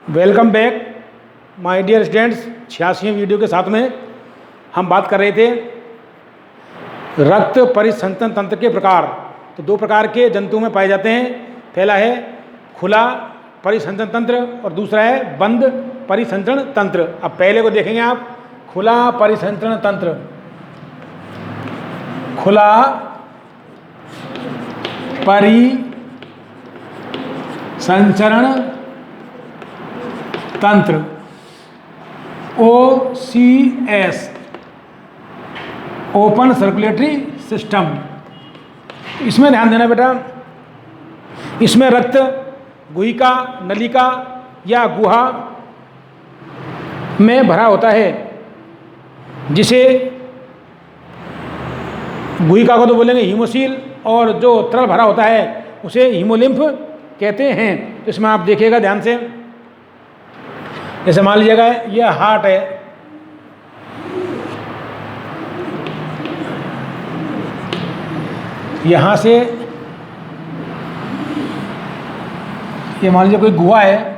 Welcome back my dear students. 86वें video के साथ में हम बात कर रहे थे रक्त परिसंचरण तंत्र के प्रकार। तो दो प्रकार के जंतुओं में पाए जाते हैं। पहला है खुला परिसंचरण तंत्र और दूसरा है बंद परिसंचरण तंत्र। अब पहले को देखेंगे आप। खुला परिसंचरण तंत्र, खुला परिसंचरण तंत्र OCS, ओपन सर्कुलेटरी सिस्टम। इसमें ध्यान देना बेटा, इसमें रक्त गुहिका, नलिका या गुहा में भरा होता है, जिसे गुहिका को तो बोलेंगे हीमोसील और जो तरल भरा होता है उसे हीमोलिम्फ कहते हैं। तो इसमें आप देखिएगा ध्यान से, जैसे मान लीजिएगा यह हार्ट है, यहाँ से ये मान लीजिए कोई गुहा है,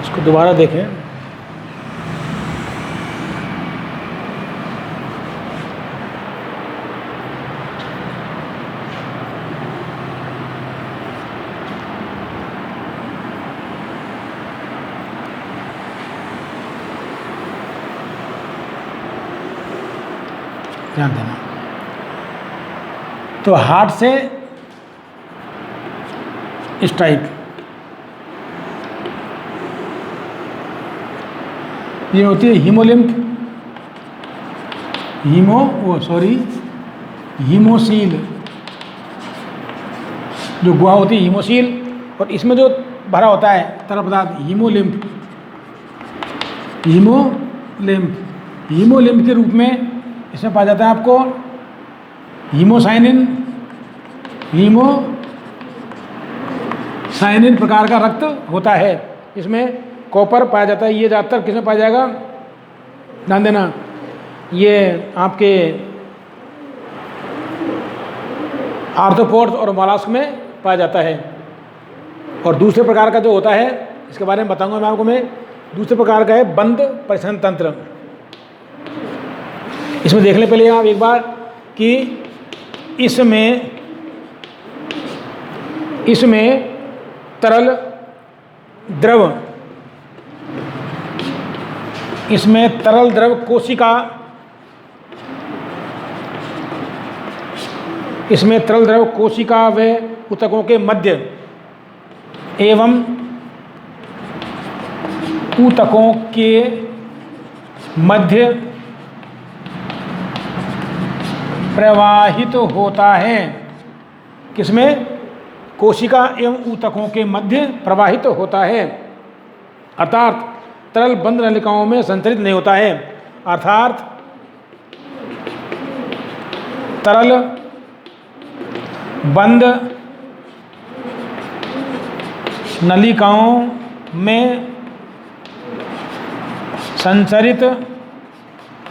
इसको दोबारा देखें। ध्यान देना। तो हार्ट से इस टाइप ये होती है हीमोलिम्फ, हीमोसील, जो गुहा होती है हीमोसील, और इसमें जो भरा होता है तरल पदार्थ हीमोलिम्फ। हीमोलिम्फ के रूप में इसमें पाया जाता है आपको हीमोसाइनिन प्रकार का रक्त होता है। इसमें कॉपर पाया जाता है। ये ज़्यादातर किसमें पाया जाएगा, ध्यान देना, ये आपके आर्थ्रोपोड्स और मोलस्क में पाया जाता है। और दूसरे प्रकार का जो होता है, इसके बारे में बताऊंगा मैं आपको। दूसरे प्रकार का है बंद परिसंचरण तंत्र। इसमें देख लें पहले आप एक बार कि इसमें तरल द्रव कोशिका, व ऊतकों के मध्य एवं ऊतकों के मध्य प्रवाहित होता है। किसमें? कोशिका एवं ऊतकों के मध्य प्रवाहित होता है। अर्थात तरल बंद नलिकाओं में संचरित नहीं होता है। अर्थात तरल बंद नलिकाओं में संचरित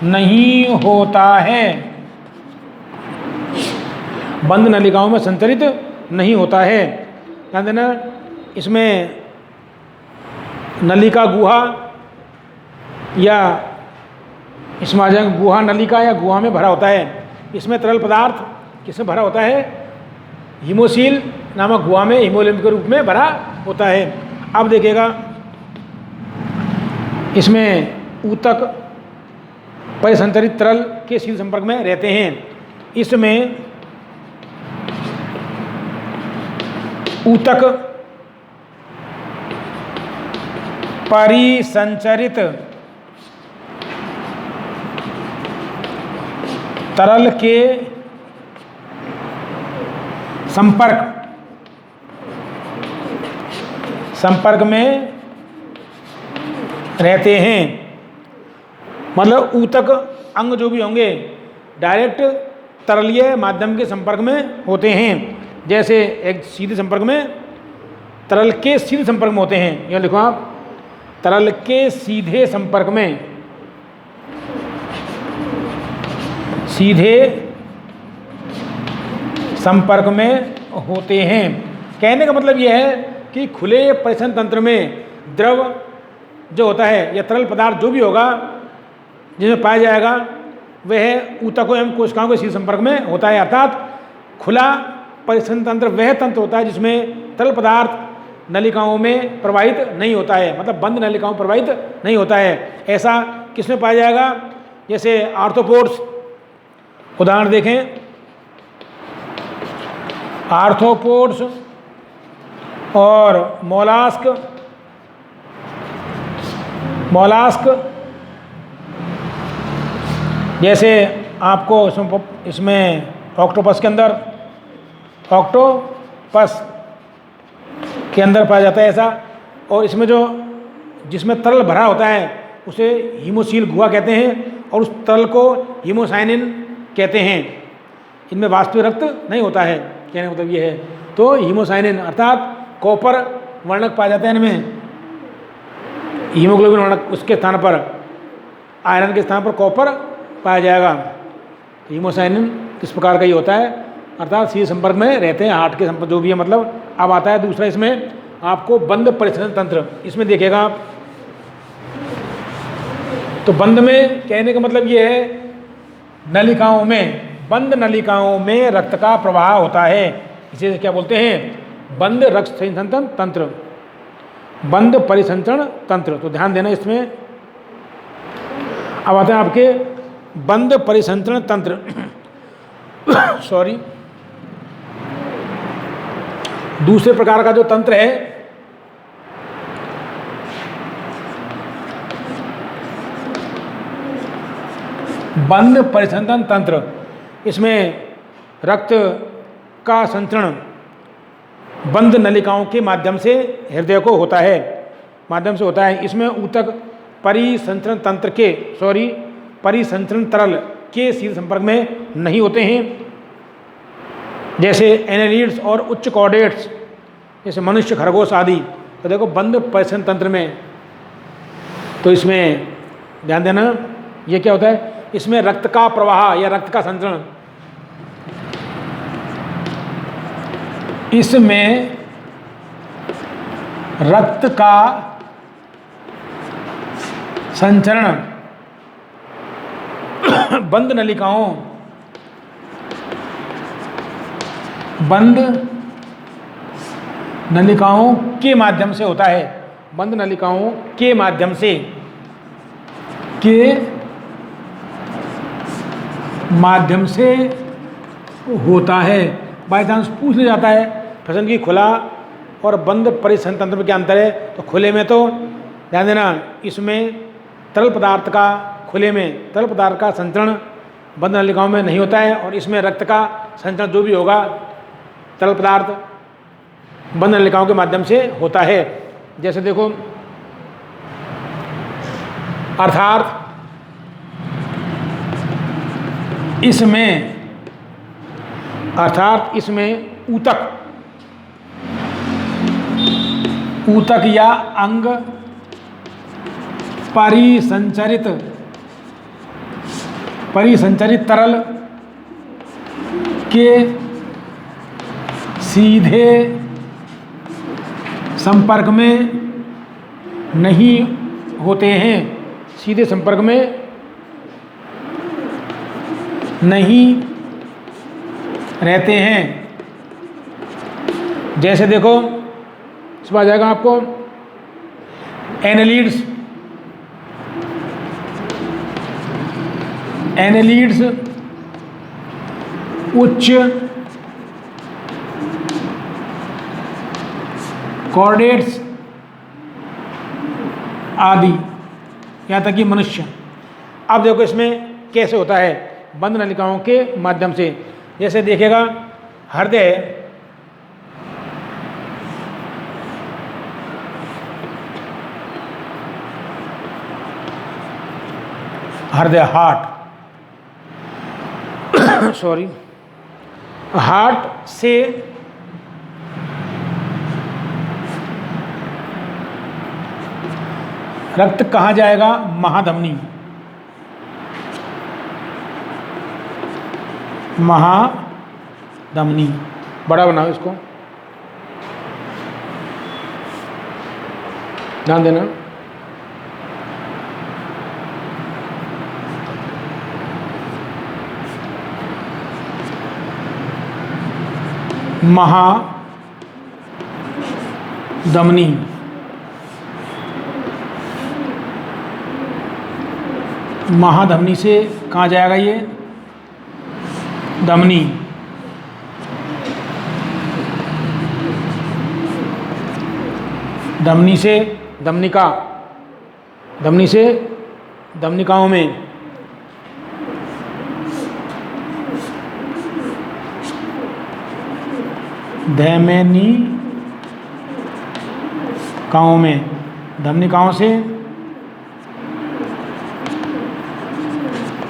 नहीं होता है। बंद नलिकाओं में संचरित नहीं होता है। ध्यान देना, इसमें नलिका गुहा या इसमें आ जाएगा गुहा नलिका या गुहा में भरा होता है। इसमें तरल पदार्थ किसमें भरा होता है? हीमोसील नामक गुहा में हीमोलिम्फ के रूप में भरा होता है। अब देखिएगा, इसमें ऊतक परिसंचरित तरल के सीधे संपर्क में रहते हैं। इसमें ऊतक परिसंचरित तरल के संपर्क में रहते हैं। मतलब ऊतक अंग जो भी होंगे डायरेक्ट तरलीय माध्यम के संपर्क में होते हैं। जैसे एक सीधे संपर्क में तरल के सीधे संपर्क में होते हैं, यह लिखो आप, तरल के सीधे संपर्क में, सीधे संपर्क में होते हैं। कहने का मतलब यह है कि खुले परिसंचरण तंत्र में द्रव जो होता है या तरल पदार्थ जो भी होगा जिसमें पाया जाएगा वह ऊतकों एवं कोशिकाओं के सीधे संपर्क में होता है। अर्थात खुला परिसंचरण तंत्र वह तंत्र होता है जिसमें तरल पदार्थ नलिकाओं में प्रवाहित नहीं होता है, मतलब बंद नलिकाओं में प्रवाहित नहीं होता है। ऐसा किसमें पाया जाएगा? जैसे आर्थ्रोपोड्स, उदाहरण देखें, आर्थ्रोपोड्स और मोलास्क जैसे आपको इसमें ऑक्टोपस के अंदर पाया जाता है ऐसा। और इसमें जो जिसमें तरल भरा होता है उसे हीमोसील गुहा कहते हैं और उस तरल को हीमोसाइनिन कहते हैं। इनमें वास्तविक रक्त नहीं होता है, कहने का मतलब ये है। तो हीमोसाइनिन अर्थात कॉपर वर्णक पाया जाता है इनमें, हीमोग्लोबिन वर्णक, उसके स्थान पर आयरन के स्थान पर कॉपर पाया जाएगा। हीमोसाइनिन किस प्रकार का ही होता है, अर्थात सीधे संपर्क में रहते हैं, हार्ट के संपर्क जो भी है। मतलब अब आता है दूसरा इसमें आपको बंद परिसंचरण तंत्र। इसमें देखिएगा आप, तो बंद में कहने का मतलब ये है नलिकाओं में, बंद नलिकाओं में रक्त का प्रवाह होता है। इसे क्या बोलते हैं? बंद रक्त संचरण तंत्र, बंद परिसंचरण तंत्र। तो ध्यान देना इसमें। अब आते हैं आपके बंद परिसंचरण तंत्र सॉरी, दूसरे प्रकार का जो तंत्र है बंद परिसंचरण तंत्र, इसमें रक्त का संचरण बंद नलिकाओं के माध्यम से हृदय को होता है, माध्यम से होता है। इसमें ऊतक परिसंचरण तंत्र के परिसंचरण तरल के सीधे संपर्क में नहीं होते हैं, जैसे एनेलिड्स और उच्च कॉर्डेट्स, जैसे मनुष्य, खरगोश आदि। तो देखो बंद परिसंचरण तंत्र में, तो इसमें ध्यान देना ये क्या होता है, इसमें रक्त का प्रवाह या रक्त का संचरण, इसमें रक्त का संचरण बंद नलिकाओं के माध्यम से होता है, बंद नलिकाओं के माध्यम से होता है। बाई चांस पूछ लिया जाता है प्रश्न की खुला और बंद परिसंचरण तंत्र में क्या अंतर है, तो खुले में तो ध्यान देना, इसमें तरल पदार्थ का, खुले में तरल पदार्थ का संचरण बंद नलिकाओं में नहीं होता है, और इसमें रक्त का संचरण जो भी होगा तरल पदार्थ बंद नलिकाओं के माध्यम से होता है। जैसे देखो, अर्थात इसमें ऊतक या अंग परिसंचरित तरल के सीधे संपर्क में नहीं होते हैं, सीधे संपर्क में नहीं रहते हैं। जैसे देखो इसमें आ जाएगा आपको एनेलिड्स उच्च कॉर्डेट्स आदि, यहाँ तक कि मनुष्य। अब देखो इसमें कैसे होता है, बंद नलिकाओं के माध्यम से। जैसे देखिएगा हृदय, हार्ट से रक्त कहाँ जाएगा? महाधमनी। महाधमनी, बड़ा बनाओ इसको, ध्यान देना। महाधमनी, महाधमनी से कहाँ जाएगा ये? धमनी। धमनी से धमनिका, धमनी से धमनिकाओं में, धमनिकाओं में, धमनिकाओं से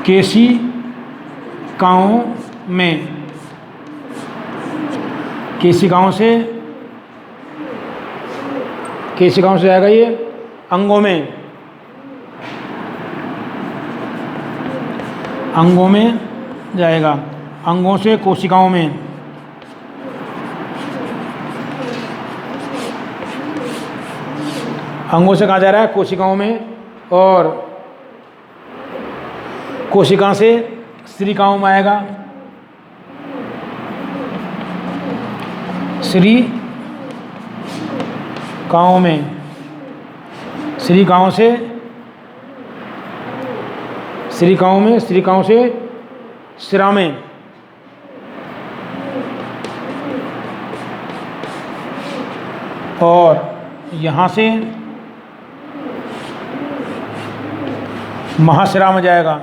केशिकाओं में, केशिकाओं से, केशिकाओं से आएगा ये अंगों में, अंगों में जाएगा, अंगों से कोशिकाओं में, अंगों से कहाँ जा रहा है? कोशिकाओं में, और कोशिका से श्रीकाओं में आएगा, श्रीकाओं में, श्रीकाओं से, श्रीकाओं में, श्रीकाओं से शिरा में, और यहाँ से महाशिरा में जाएगा,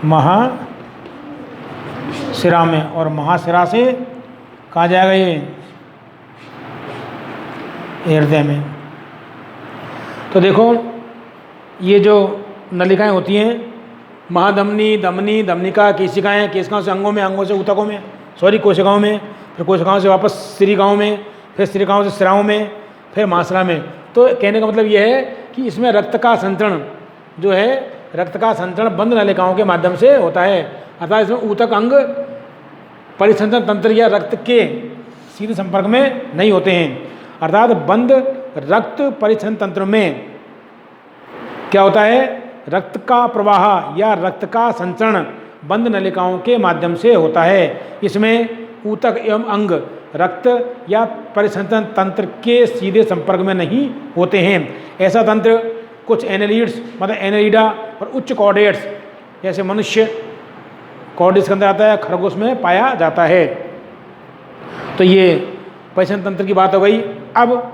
महाशिरा में, और महाशिरा से कहाँ जाएगा ये? हृदय में। तो देखो ये जो नलिकाएं होती हैं, महाधमनी, धमनी, धमनिका, केशिकाएं, केशिकाओं से अंगों में, अंगों से ऊतकों में, सॉरी कोशिकाओं में, फिर कोशिकाओं से वापस श्रीकाओं में, फिर श्रीकाओं से शिराओं में, फिर महाशिरा में। तो कहने का मतलब यह है कि इसमें रक्त का संचरण जो है, रक्त का संचरण बंद नलिकाओं के माध्यम से होता है। अर्थात इसमें ऊतक अंग परिसंचरण तंत्र या रक्त के सीधे संपर्क में नहीं होते हैं। अर्थात बंद रक्त परिसंचरण तंत्र में क्या होता है? रक्त का प्रवाह या रक्त का संचरण बंद नलिकाओं के माध्यम से होता है। इसमें ऊतक एवं अंग रक्त या परिसंचरण तंत्र के सीधे संपर्क में नहीं होते हैं। ऐसा तंत्र कुछ एनेलिड्स मतलब एनेलिडा और उच्च कॉर्डेट्स जैसे मनुष्य कॉर्डेट्स के अंदर आता है, खरगोश में पाया जाता है। तो ये परिसंचरण तंत्र की बात हो गई। अब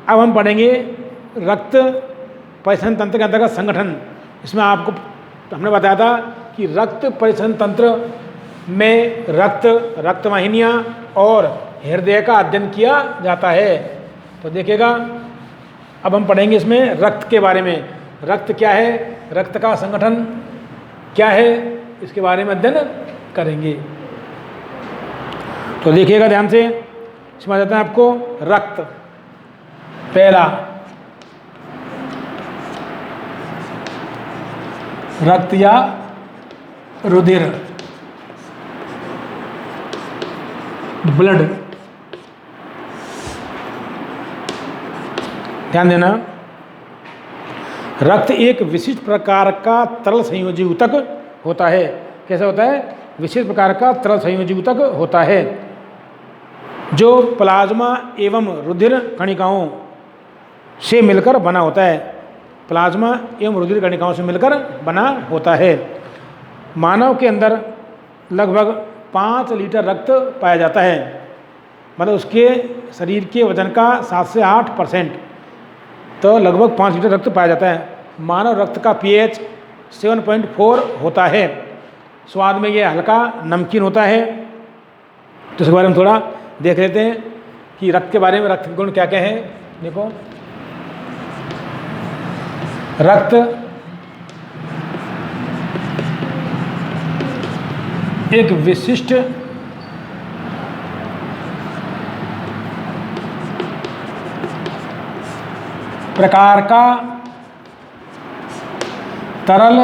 हम पढ़ेंगे रक्त परिसंचरण तंत्र के अंतर्गत संगठन। इसमें आपको हमने बताया था कि रक्त परिसंचरण तंत्र में रक्त वाहिनियाँ और हृदय का अध्ययन किया जाता है। तो देखिएगा अब हम पढ़ेंगे इसमें रक्त के बारे में। रक्त क्या है, रक्त का संगठन क्या है, इसके बारे में अध्ययन करेंगे। तो देखिएगा ध्यान से, समझ आता है आपको। रक्त पहला, रक्त या रुधिर, ब्लड। ध्यान देना, रक्त एक विशिष्ट प्रकार का तरल संयोजी ऊतक होता है। कैसा होता है? विशिष्ट प्रकार का तरल संयोजी ऊतक होता है जो प्लाज्मा एवं रुधिर कणिकाओं से मिलकर बना होता है। प्लाज्मा एवं रुधिर कणिकाओं से मिलकर बना होता है। मानव के अंदर लगभग 5 लीटर रक्त पाया जाता है। मतलब उसके शरीर के वजन का 7 से 8% तो लगभग 5 लीटर रक्त पाया जाता है। मानव रक्त का pH 7.4 होता है। स्वाद में ये हल्का नमकीन होता है। तो इसके बारे में थोड़ा देख लेते हैं कि रक्त के बारे में, रक्त के गुण क्या क्या हैं। देखो, रक्त एक विशिष्ट प्रकार का तरल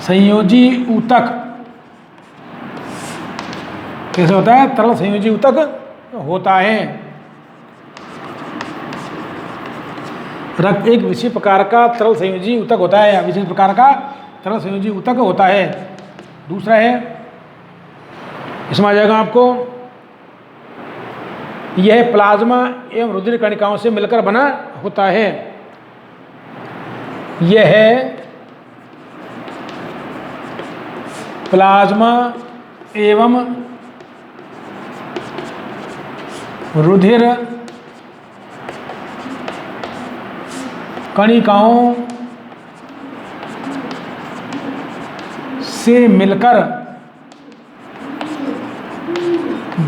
संयोजी ऊतक कैसे होता है? तरल संयोजी ऊतक होता है। रक्त एक विशेष प्रकार का तरल संयोजी ऊतक होता है, विशेष प्रकार का तरल संयोजी ऊतक होता है। दूसरा है, इसमें आ जाएगा आपको, यह प्लाज्मा एवं रुधिर कणिकाओं से मिलकर बना होता है। यह प्लाज्मा एवं रुधिर कणिकाओं से मिलकर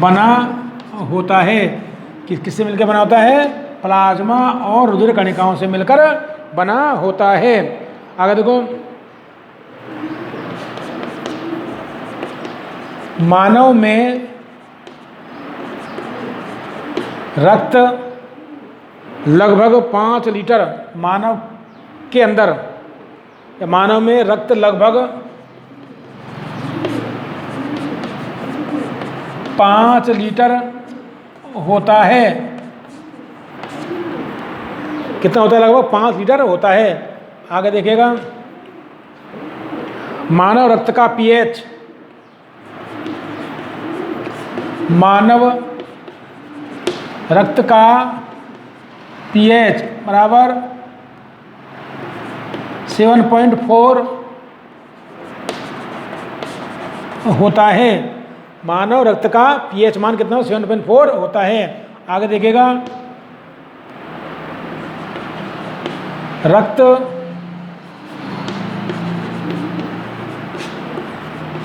बना होता है। किससे मिलकर बना होता है? प्लाज्मा और रुधिर कणिकाओं से मिलकर बना होता है। आगे देखो, मानव में रक्त लगभग 5 लीटर, मानव के अंदर, मानव में रक्त लगभग 5 लीटर होता है। कितना होता है? लगभग 5 लीटर होता है। आगे देखिएगा, मानव रक्त का पीएच, मानव रक्त का पीएच बराबर 7.4 होता है। मानव रक्त का पीएच मान कितना? 7.4 होता है। आगे देखिएगा, रक्त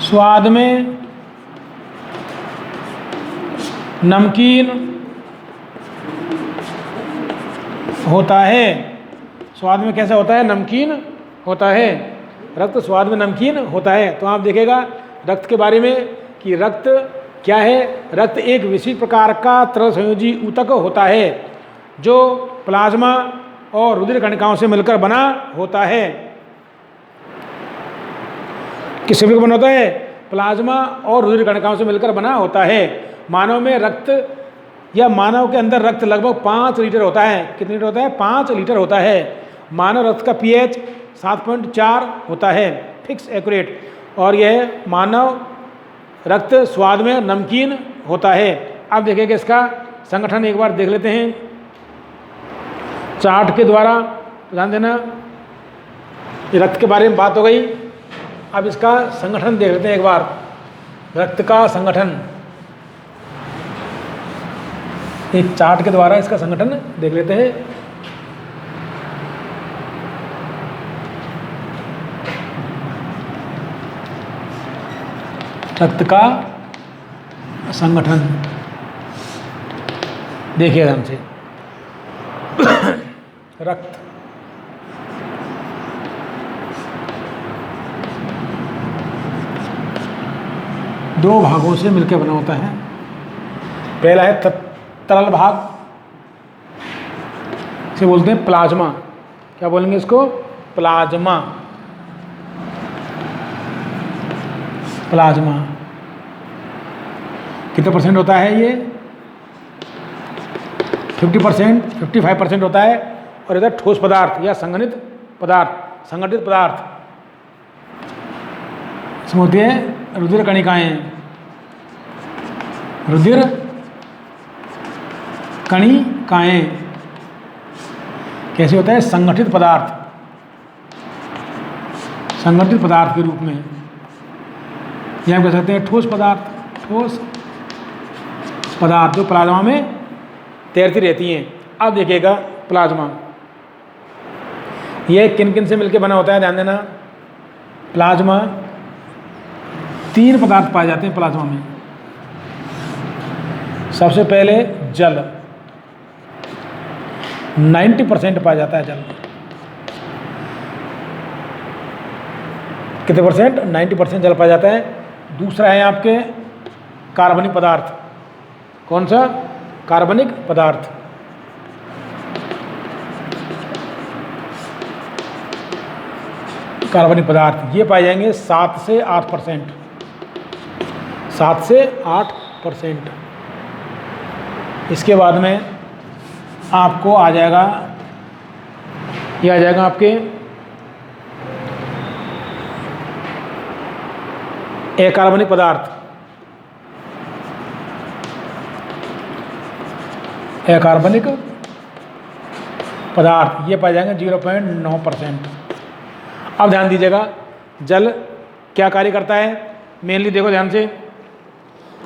स्वाद में नमकीन होता है। स्वाद में कैसा होता है? नमकीन होता है। रक्त स्वाद में नमकीन होता है। तो आप देखिएगा रक्त के बारे में कि रक्त क्या है? रक्त एक विशेष प्रकार का तरल संयोजी ऊतक होता है जो प्लाज्मा और रुधिर कणिकाओं से मिलकर बना होता है। किससे मिलकर बना होता है? प्लाज्मा और रुधिर कणिकाओं से मिलकर बना होता है। मानव में रक्त या मानव के अंदर रक्त लगभग 5 लीटर होता है। कितने लीटर होता है? 5 लीटर होता है। मानव रक्त का पीएच 7.4 होता है, फिक्स एक्यूरेट। और यह मानव रक्त स्वाद में नमकीन होता है। अब देखिएगा इसका संगठन एक बार देख लेते हैं चार्ट के द्वारा। ध्यान देना, ये रक्त के बारे में बात हो गई। अब इसका संगठन देख लेते हैं एक बार। रक्त का संगठन एक चार्ट के द्वारा इसका संगठन देख लेते हैं। रक्त का संगठन देखिए ध्यान से। रक्त दो भागों से मिलकर बना होता है। पहला है तरल भाग, इसे बोलते हैं प्लाज्मा। क्या बोलेंगे इसको? प्लाज्मा। प्लाज्मा कितने परसेंट होता है? ये 50%, 55% होता है। और इधर ठोस पदार्थ या संघनित पदार्थ, संगठित पदार्थ, इसमें होती है रुधिर कणिकाएं। रुधिर कणिकाएं कैसे होता है? संगठित पदार्थ, संगठित पदार्थ के रूप में। यह हम कह सकते हैं ठोस पदार्थ, ठोस पदार्थ जो प्लाज्मा में तैरती रहती हैं। अब देखिएगा प्लाज्मा यह किन किन से मिलकर बना होता है? ध्यान देना, प्लाज्मा 3 पदार्थ पाए जाते हैं प्लाज्मा में। सबसे पहले जल, 90% पाया जाता है जल। कितने परसेंट? 90% जल पाया जाता है। दूसरा है आपके कार्बनिक पदार्थ। कौन सा? कार्बनिक पदार्थ। कार्बनिक पदार्थ, ये पाए जाएंगे 7 से 8%, 7 से 8%। इसके बाद में आपको आ जाएगा, ये आ जाएगा आपके अकार्बनिक पदार्थ। अकार्बनिक पदार्थ ये पाए जाएंगे 0.9%। अब ध्यान दीजिएगा, जल क्या कार्य करता है। मेनली देखो ध्यान से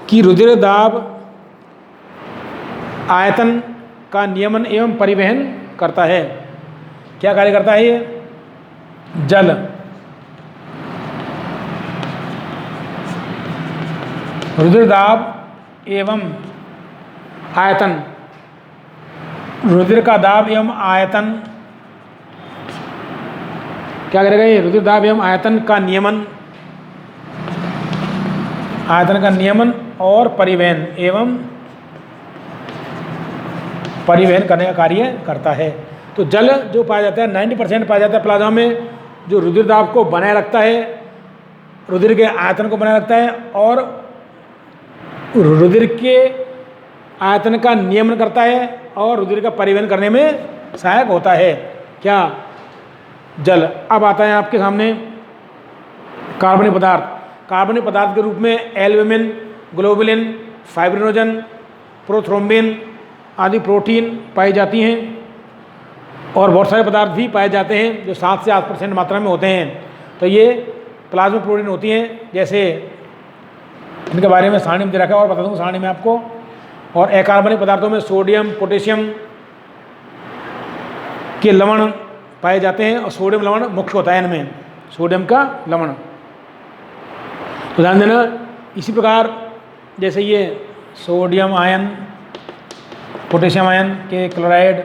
कि रुधिर दाब आयतन का नियमन एवं परिवहन करता है। क्या कार्य करता है ये जल? रुधिर दाब एवं आयतन, रुधिर का दाब एवं आयतन क्या करेगा ये? रुधिर दाब एवं आयतन का नियमन, आयतन का नियमन और परिवहन एवं परिवहन करने का कार्य करता है। तो जल जो पाया जाता है 90% पाया जाता है प्लाज्मा में, जो रुधिर दाब को बनाए रखता है, रुधिर के आयतन को बनाए रखता है और रुधिर के आयतन का नियमन करता है और रुधिर का परिवहन करने में सहायक होता है। क्या? जल। अब आता है आपके सामने कार्बनिक पदार्थ। कार्बनिक पदार्थ के रूप में एल्ब्यूमिन, ग्लोबुलिन, फाइब्रिनोजन, प्रोथ्रोम्बिन आदि प्रोटीन पाई जाती हैं और बहुत सारे पदार्थ भी पाए जाते हैं जो 7 से 8% मात्रा में होते हैं। तो ये प्लाज्मा प्रोटीन होती हैं, जैसे इनके बारे में सारणी में दे रखा है और बता दूँगा सारणी में आपको। और अकार्बनिक पदार्थों में सोडियम, पोटेशियम के लवण पाए जाते हैं और सोडियम लवण मुख्य होता है इनमें, सोडियम का लवण। तो ध्यान देना, इसी प्रकार जैसे ये सोडियम आयन, पोटेशियम आयन के क्लोराइड,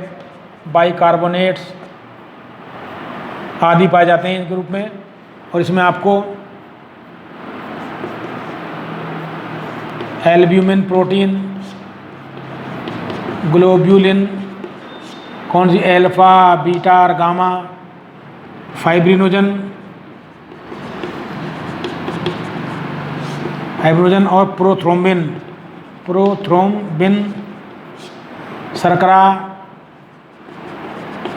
बाइकार्बोनेट्स आदि पाए जाते हैं इनके रूप में। और इसमें आपको एल्ब्यूमिन प्रोटीन, ग्लोब्यूलिन, कौन सी एल्फा, बीटा और गामा, फाइब्रिनोजन और प्रोथ्रोम्बिन शर्करा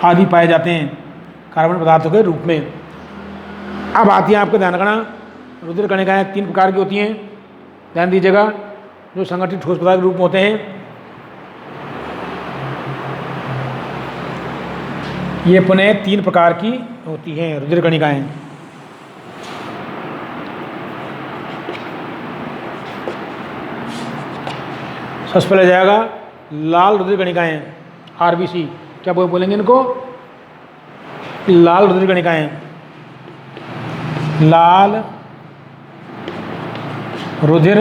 आदि पाए जाते हैं कार्बन पदार्थों के रूप में। अब आती है आपको ध्यान रखना, रुधिर कणिकाएं 3 प्रकार की होती हैं, ध्यान दीजिएगा, जो संगठित ठोस पदार्थ के रूप में होते हैं। ये पुनः 3 प्रकार की होती हैं रुधिर कणिकाएं। सबसे पहले जाएगा लाल रुधिर कणिकाएं, आरबीसी। क्या बोलेंगे इनको? लाल रुधिर कणिकाएं। लाल रुधिर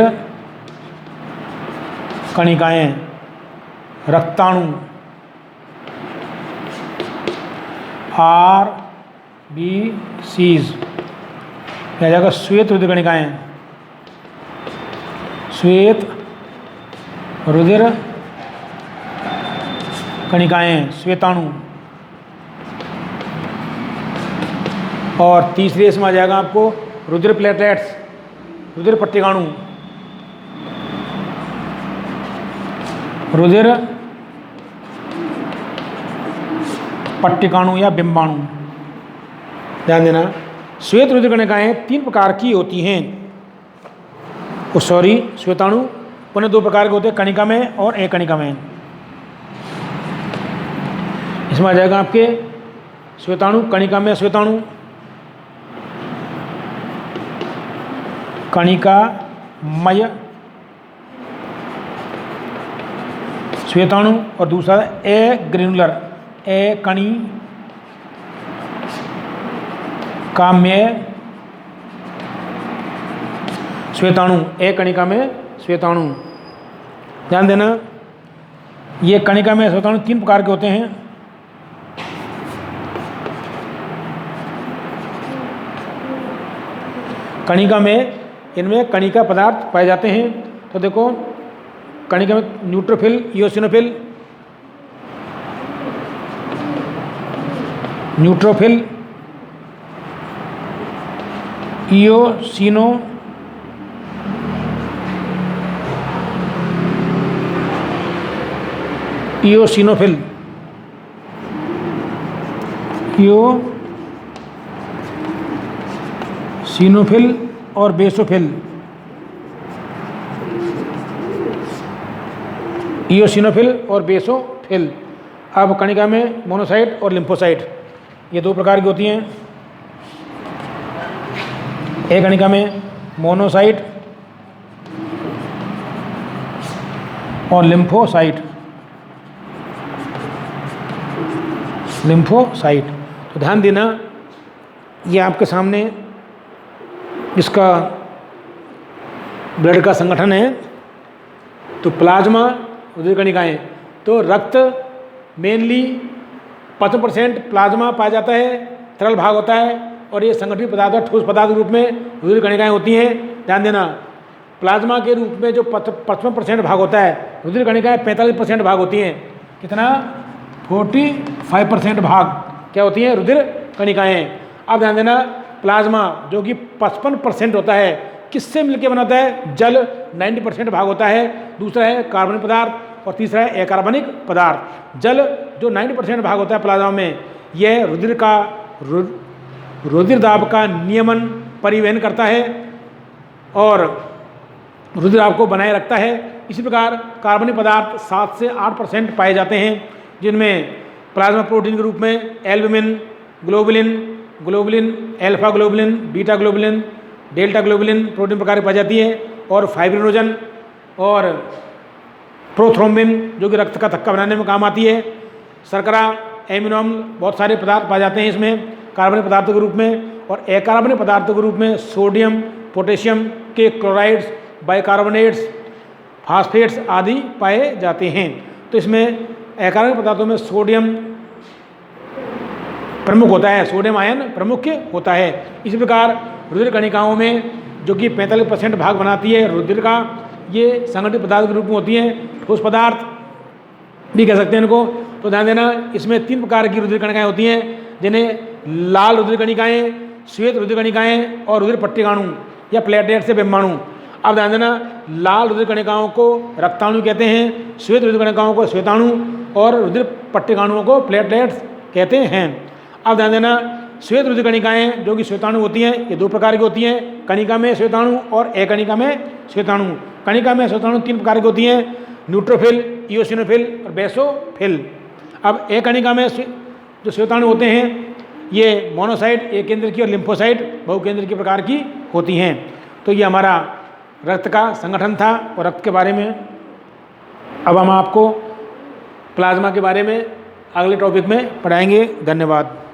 कणिकाएं, रक्ताणु, RBCs। क्या जाएगा? श्वेत रुधिर कणिकाएं, श्वेत रुधिर कणिकाएं, श्वेताणु। और तीसरी इसमें आ जाएगा आपको रुधिर प्लेटलेट्स, रुधिर पट्टिकाणु, रुधिर पट्टिकाणु या बिंबाणु। ध्यान देना, श्वेत रुधिर कणिकाएं 3 प्रकार की होती हैं। श्वेताणु पुनः 2 प्रकार के होते हैं, कणिका में और एकणिका में। इसमें आ जाएगा आपके श्वेताणु, कणिका में श्वेताणु, कणिकामय श्वेताणु, और दूसरा एग्रेनुलर, कणिकामय श्वेताणु, कणिका में श्वेताणु। ध्यान देना, ये कणिका में श्वेताणु 3 प्रकार के होते हैं। कणिका में इनमें कणिका पदार्थ पाए जाते हैं। तो देखो, कणिका में न्यूट्रोफिल, इओसिनोफिल, इयोसिनोफिल और बेसोफिल। इयोसिनोफिल और बेसोफिल। अब कणिका में मोनोसाइट और लिम्फोसाइट, ये दो प्रकार की होती हैं। एक कणिका में मोनोसाइट और लिम्फोसाइट। तो ध्यान देना, ये आपके सामने इसका ब्लड का संगठन है। तो प्लाज्मा, रुधिर कणिकाएं, तो रक्त मेनली 55% प्लाज्मा पाया जाता है, तरल भाग होता है, और ये संगठित पदार्थ और ठोस पदार्थ के रूप में रुधिर कणिकाएं होती हैं। ध्यान देना, प्लाज्मा के रूप में जो 55% भाग होता है, रुधिर कणिकाएं 45% भाग होती हैं। कितना? 45% भाग क्या होती हैं? रुधिर कणिकाएं। अब ध्यान देना, प्लाज्मा जो कि 55% होता है, किससे मिलकर बना होता है? जल 90% भाग होता है, दूसरा है कार्बनिक पदार्थ और तीसरा है अकार्बनिक पदार्थ। जल जो 90% भाग होता है प्लाज्मा में, यह रुधिर दाब का नियमन परिवहन करता है और रुधिर दाब को बनाए रखता है। इसी प्रकार कार्बनिक पदार्थ 7 से 8% पाए जाते हैं, जिनमें प्लाज्मा प्रोटीन के रूप में albumin, globulin, alpha globulin, beta globulin, delta globulin protein प्रकार पाई जाती है, और फाइब्रिनोजन और प्रोथ्रोम्बिन जो कि रक्त का थक्का बनाने में काम आती है। शर्करा, एमिनो अम्ल, बहुत सारे पदार्थ पाए जाते हैं इसमें कार्बनिक पदार्थों के रूप में, और अकार्बनिक पदार्थों के रूप में सोडियम, पोटेशियम के क्लोराइड्स, बाइकार्बोनेट्स, फास्फेट्स आदि पाए जाते हैं। तो इसमें अकार्बनिक पदार्थों में सोडियम प्रमुख होता है, सोडियम आयन प्रमुख होता है। इसी प्रकार रुधिर कणिकाओं में जो कि 45% भाग बनाती है रुधिर का, ये संगठित पदार्थ के रूप में होती हैं, ठोस पदार्थ भी कह सकते हैं इनको। तो ध्यान देना, इसमें 3 प्रकार की रुधिर कणिकाएं होती हैं, जिन्हें लाल रुधिर कणिकाएं, श्वेत रुधिर कणिकाएं और रुधिर पट्टिकाणु या प्लेटलेट से बिंबाणु। अब ध्यान देना, लाल रुधिर कणिकाओं को रक्ताणु कहते हैं, श्वेत रुधिर कणिकाओं को श्वेताणु और रुधिर पट्टिकाणुओं को प्लेटलेट्स कहते हैं। अब ध्यान देना, श्वेत रुधिर कणिकाएं जो कि श्वेताणु होती हैं, ये 2 प्रकार की होती हैं, कणिका में श्वेताणु और अकणिका में श्वेताणु। कणिका में श्वेताणु 3 प्रकार की होती हैं, न्यूट्रोफिल, इयोसिनोफिल और बेसोफिल। अब अकणिका में जो श्वेताणु होते हैं, ये मोनोसाइट, एक केंद्र की, और लिम्फोसाइट बहुकेंद्र की प्रकार की होती हैं। तो ये हमारा रक्त का संगठन था और रक्त के बारे में। अब हम आपको प्लाज्मा के बारे में अगले टॉपिक में पढ़ाएंगे। धन्यवाद।